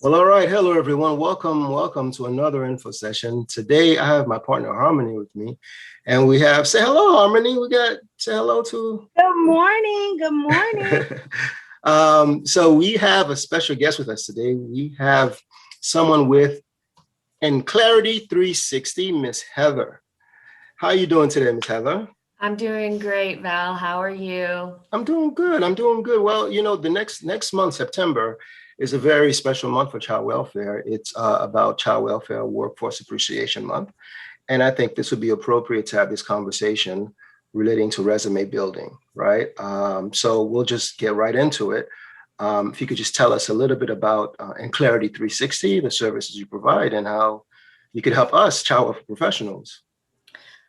Well, all right. Hello, everyone. Welcome to another info session. Today, I have my partner Harmony with me, and we have say hello, Harmony. We got say hello to. Good morning. Good morning. So we have a special guest with us today. We have someone with in Clarity 360, Miss Heather. How are you doing today, Miss Heather? I'm doing great, Val. How are you? I'm doing good. Well, the next month, September, is a very special month for child welfare. It's about Child Welfare Workforce Appreciation Month. And I think this would be appropriate to have this conversation relating to resume building, right? So we'll just get right into it. If you could just tell us a little bit about in Clarity 360, the services you provide and how you could help us child welfare professionals.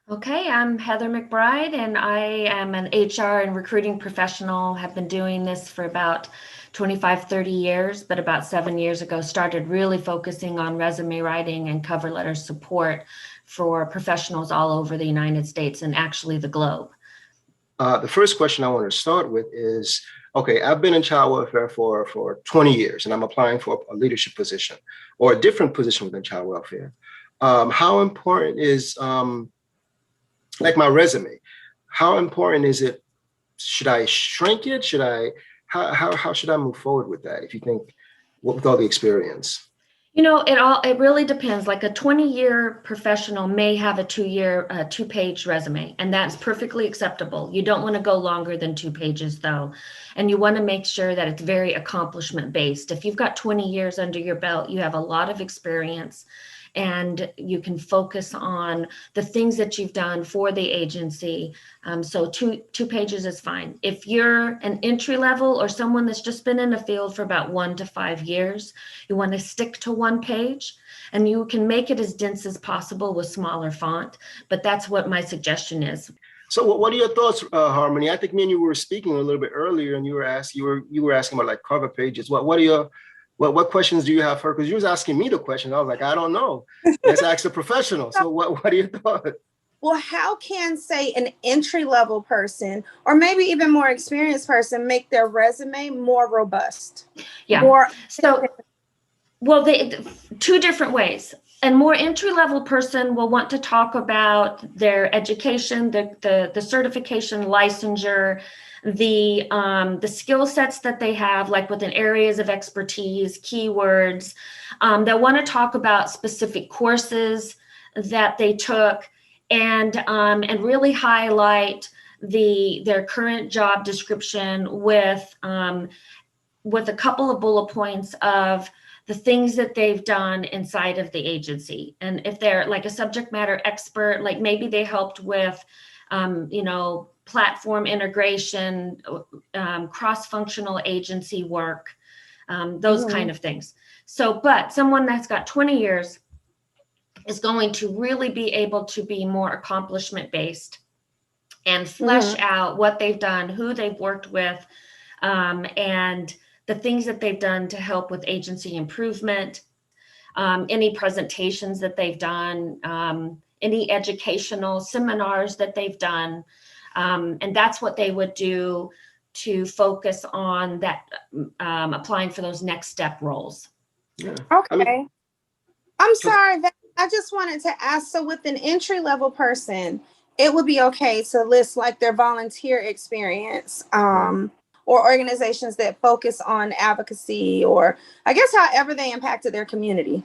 Okay, I'm Heather McBride, and I am an HR and recruiting professional. Have been doing this for about 25, 30 years, but about 7 years ago, started really focusing on resume writing and cover letter support for professionals all over the United States and actually the globe. The first question I want to start with is, okay, I've been in child welfare for 20 years, and I'm applying for a leadership position or a different position within child welfare. How important is like my resume? How important is it? Should I shrink it? How should I move forward with that? If you think with all the experience? It really depends. Like a 20-year professional may have a two-page resume, and that's perfectly acceptable. You don't want to go longer than 2 pages though. And you want to make sure that it's very accomplishment based. If you've got 20 years under your belt, you have a lot of experience, and you can focus on the things that you've done for the agency. So two pages is fine. If you're an entry level or someone that's just been in the field for about 1 to 5 years, you want to stick to 1 page, and you can make it as dense as possible with smaller font, but that's what my suggestion is. So what are your thoughts, Harmony? I think me and you were speaking a little bit earlier, and you were asking about like cover pages. What questions do you have for her? Because you was asking me the question. I was like, I don't know. Let's ask a professional. So what are your thoughts? Well, how can, say, an entry-level person or maybe even more experienced person make their resume more robust? Yeah. They 2 different ways. A more entry-level person will want to talk about their education, the certification, licensure, the skill sets that they have, like within areas of expertise, keywords. They'll want to talk about specific courses that they took, and really highlight their current job description with a couple of bullet points of the things that they've done inside of the agency. And if they're like a subject matter expert, like maybe they helped with, platform integration, cross-functional agency work, those kind of things. So, but someone that's got 20 years is going to really be able to be more accomplishment-based and flesh out what they've done, who they've worked with, and the things that they've done to help with agency improvement, any presentations that they've done, any educational seminars that they've done. And that's what they would do to focus on that, applying for those next step roles. Yeah. Okay. I'm sorry, I just wanted to ask, so with an entry-level person, it would be okay to list like their volunteer experience, or organizations that focus on advocacy, or I guess however they impacted their community.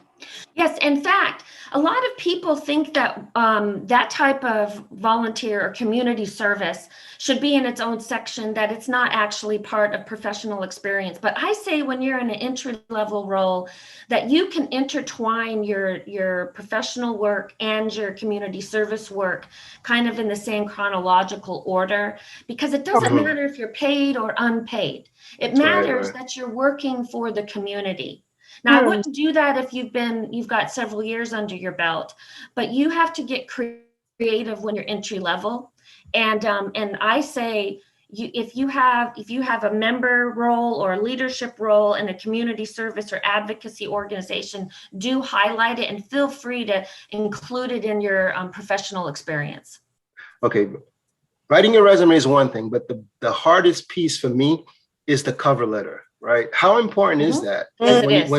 Yes, in fact, a lot of people think that that type of volunteer or community service should be in its own section, that it's not actually part of professional experience. But I say when you're in an entry-level role, that you can intertwine your professional work and your community service work kind of in the same chronological order, because it doesn't matter if you're paid or unpaid. It matters that you're working for the community. Now, I wouldn't do that if you've got several years under your belt, but you have to get creative when you're entry level. And I say, if you have a member role or a leadership role in a community service or advocacy organization, do highlight it and feel free to include it in your professional experience. Okay, writing your resume is one thing, but the hardest piece for me is the cover letter, right? How important is that? Yes, it is.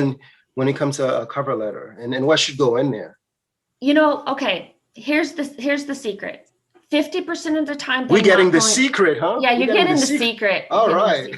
when it comes to a cover letter, and what should go in there? Okay, here's the secret. 50% of the time, We're getting the secret, huh? Yeah, you're getting the secret. All right.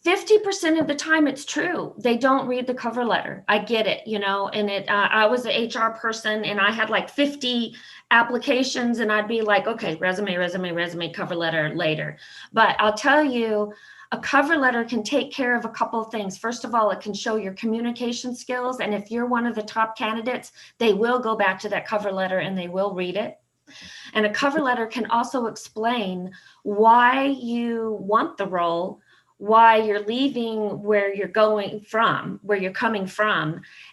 50% of the time, it's true. They don't read the cover letter. I get it, and I was an HR person and I had like 50 applications and I'd be like, okay, resume, cover letter later. But I'll tell you, a cover letter can take care of a couple of things. First of all, it can show your communication skills. And if you're one of the top candidates, they will go back to that cover letter and they will read it. And a cover letter can also explain why you want the role, why you're leaving where you're coming from,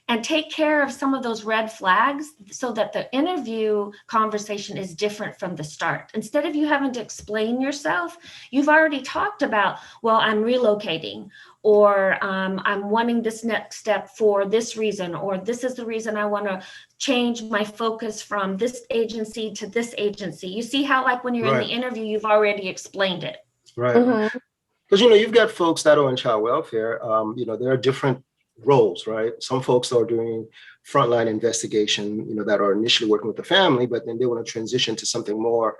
and take care of some of those red flags so that the interview conversation is different from the start. Instead of you having to explain yourself, you've already talked about, well, I'm relocating, or I'm wanting this next step for this reason, or this is the reason I want to change my focus from this agency to this agency. You see how, like, when you're in the interview, you've already explained it. Right. Mm-hmm. Because, you've got folks that are in child welfare, there are different roles, right? Some folks are doing frontline investigation, that are initially working with the family, but then they want to transition to something more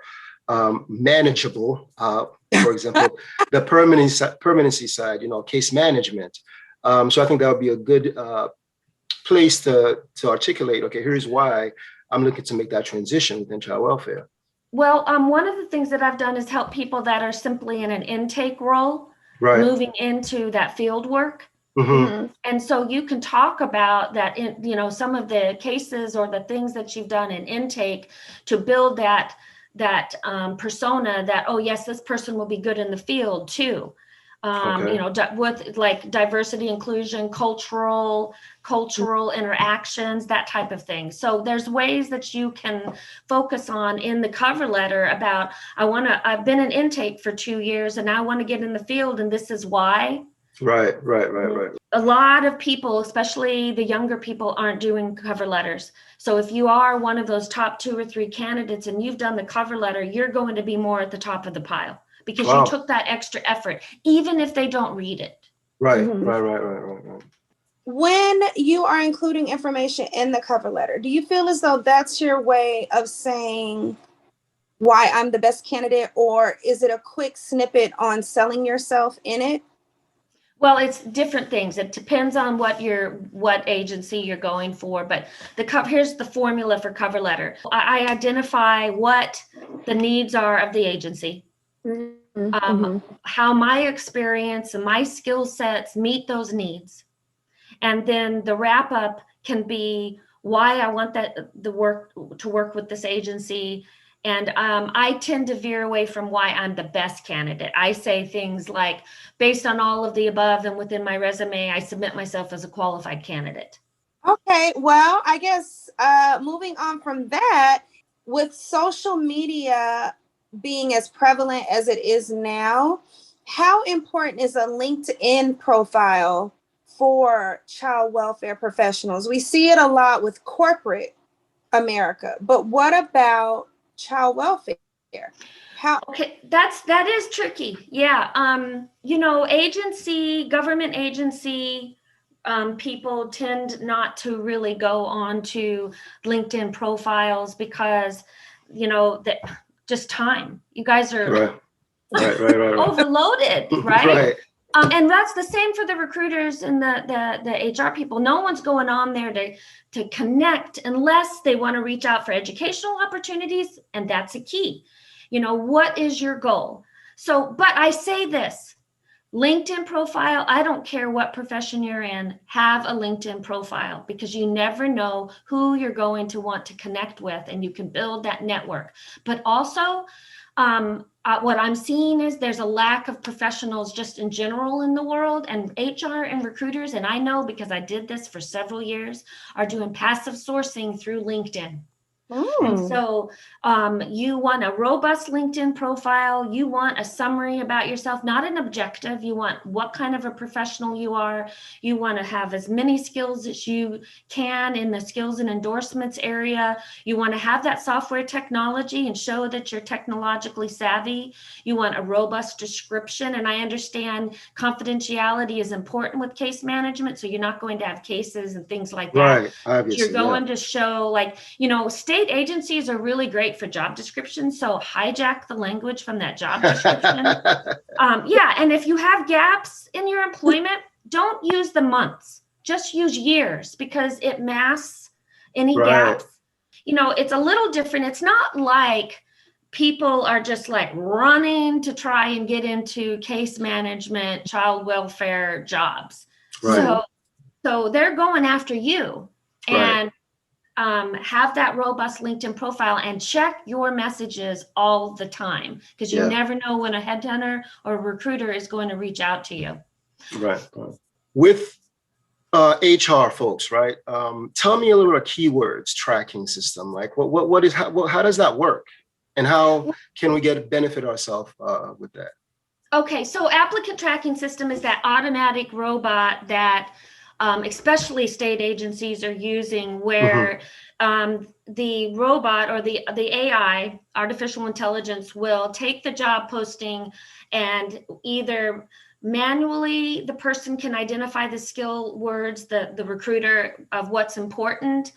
manageable. For example, the permanency side, case management. So I think that would be a good place to articulate, okay, here's why I'm looking to make that transition within child welfare. Well, one of the things that I've done is help people that are simply in an intake role, right, moving into that field work. Mm-hmm. And so you can talk about that in, some of the cases or the things that you've done in intake to build that persona that, oh yes, this person will be good in the field too. With like diversity, inclusion, cultural interactions, that type of thing. So there's ways that you can focus on in the cover letter about, I've been in intake for 2 years and I want to get in the field and this is why. Right. A lot of people, especially the younger people, aren't doing cover letters. So if you are one of those top 2 or 3 candidates and you've done the cover letter, you're going to be more at the top of the pile because you took that extra effort, even if they don't read it. Right, Mm-hmm. right. When you are including information in the cover letter, do you feel as though that's your way of saying why I'm the best candidate, or is it a quick snippet on selling yourself in it? Well, it's different things. It depends on what agency you're going for. But here's the formula for cover letter. I identify what the needs are of the agency, how my experience and my skill sets meet those needs, and then the wrap up can be why I want the work to work with this agency. And I tend to veer away from why I'm the best candidate. I say things like, based on all of the above and within my resume, I submit myself as a qualified candidate. Okay, well, I guess moving on from that, with social media being as prevalent as it is now, how important is a LinkedIn profile for child welfare professionals? We see it a lot with corporate America, but what about child welfare? Okay, that is tricky. Yeah. Government agency people tend not to really go on to LinkedIn profiles because, that just time. You guys are right. overloaded, right? Right. And that's the same for the recruiters and the HR people. No one's going on there to connect unless they want to reach out for educational opportunities. And that's a key. What is your goal? So, but I say this, LinkedIn profile, I don't care what profession you're in, have a LinkedIn profile because you never know who you're going to want to connect with and you can build that network. But also, what I'm seeing is there's a lack of professionals just in general in the world, and HR and recruiters, and I know because I did this for several years, are doing passive sourcing through LinkedIn. And Mm. so you want a robust LinkedIn profile. You want a summary about yourself, not an objective. You want what kind of a professional you are. You want to have as many skills as you can in the skills and endorsements area. You want to have that software technology and show that you're technologically savvy. You want a robust description. And I understand confidentiality is important with case management. So you're not going to have cases and things like that. Right. You're Obviously. Yeah. going to show, like, state agencies are really great for job descriptions. So hijack the language from that job description. Yeah. And if you have gaps in your employment, don't use the months, just use years, because it masks any Right. gaps. It's a little different. It's not like people are just like running to try and get into case management, child welfare jobs. Right. So they're going after you. Right. And have that robust LinkedIn profile and check your messages all the time, because you Yeah. never know when a headhunter or a recruiter is going to reach out to you. Right. Right. With HR folks, right? Tell me a little bit of keywords tracking system. Like what is how does that work, and how can we benefit ourselves with that? Okay, so applicant tracking system is that automatic robot that especially state agencies are using, where the robot or the AI, artificial intelligence, will take the job posting, and either manually the person can identify the skill words, the recruiter, of what's important,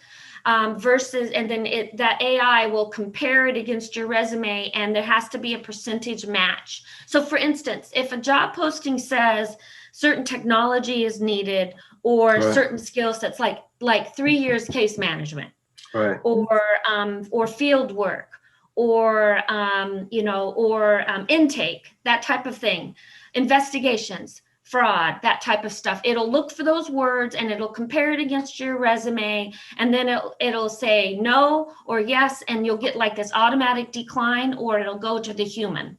versus, and then that AI will compare it against your resume, and there has to be a percentage match. So for instance, if a job posting says certain technology is needed, or Right. certain skill sets, like 3 years case management, Right. or field work, or intake, that type of thing, investigations, fraud, that type of stuff. It'll look for those words and it'll compare it against your resume, and then it'll say no or yes, and you'll get like this automatic decline, or it'll go to the human.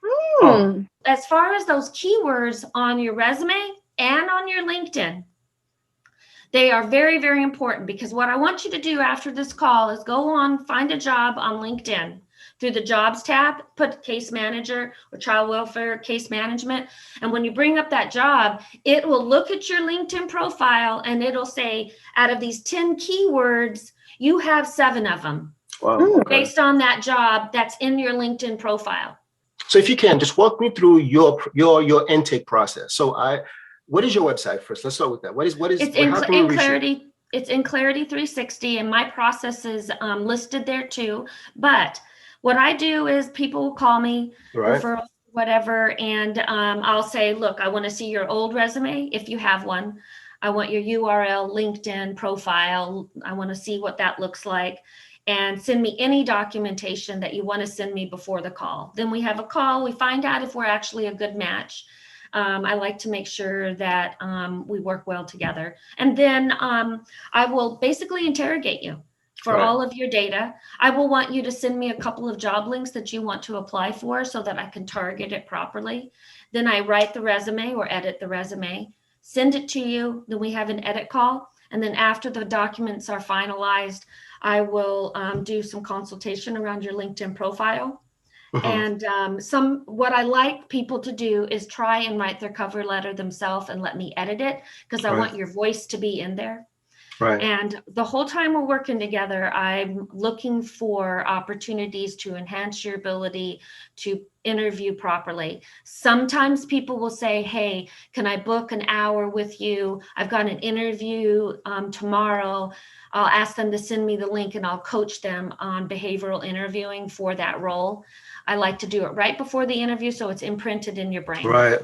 Oh. As far as those keywords on your resume and on your LinkedIn, they are very, very important, because what I want you to do after this call is go on, find a job on LinkedIn. Through the jobs tab, put case manager or child welfare case management. And when you bring up that job, it will look at your LinkedIn profile and it'll say, out of these 10 keywords, you have 7 of them. Wow. Okay. Based on that job that's in your LinkedIn profile. So if you can just walk me through your intake process. So what is your website first? Let's start with that. How can we reach Clarity. It's in Clarity 360, and my process is listed there too. But what I do is people will call me, Right. referrals, whatever, and I'll say, look, I want to see your old resume if you have one. I want your URL, LinkedIn profile. I want to see what that looks like. And send me any documentation that you want to send me before the call. Then we have a call. We find out if we're actually a good match. I like to make sure that we work well together. And then I will basically interrogate you for all of your data. I will want you to send me a couple of job links that you want to apply for so that I can target it properly. Then I write the resume or edit the resume, send it to you. Then we have an edit call. And then after the documents are finalized, I will do some consultation around your LinkedIn profile. And what I like people to do is try and write their cover letter themselves and let me edit it, because I want your voice to be in there. Right. And the whole time we're working together, I'm looking for opportunities to enhance your ability to interview properly. Sometimes people will say, hey, can I book an hour with you? I've got an interview tomorrow. I'll ask them to send me the link and I'll coach them on behavioral interviewing for that role. I like to do it right before the interview so it's imprinted in your brain. Right.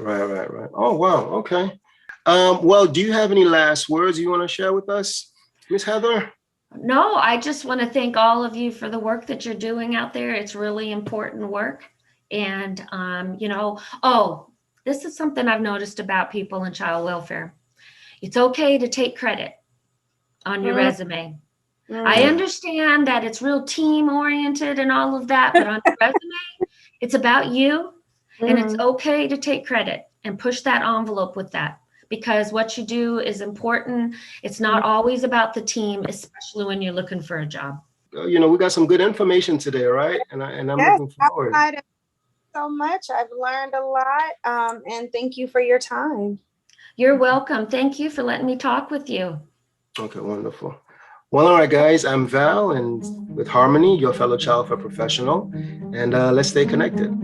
Oh, wow. Okay. Well, do you have any last words you want to share with us, Miss Heather? No, I just want to thank all of you for the work that you're doing out there. It's really important work. And, this is something I've noticed about people in child welfare. It's okay to take credit on your resume. I understand that it's real team oriented and all of that, but on your resume, it's about you, and it's okay to take credit and push that envelope with that, because what you do is important. It's not always about the team, especially when you're looking for a job. we got some good information today, right? And I'm Yes, looking forward. so much. I've learned a lot. And thank you for your time. You're welcome. Thank you for letting me talk with you. Okay, wonderful. Well, all right, guys, I'm Val, and with Harmony, your fellow child care professional, and let's stay connected.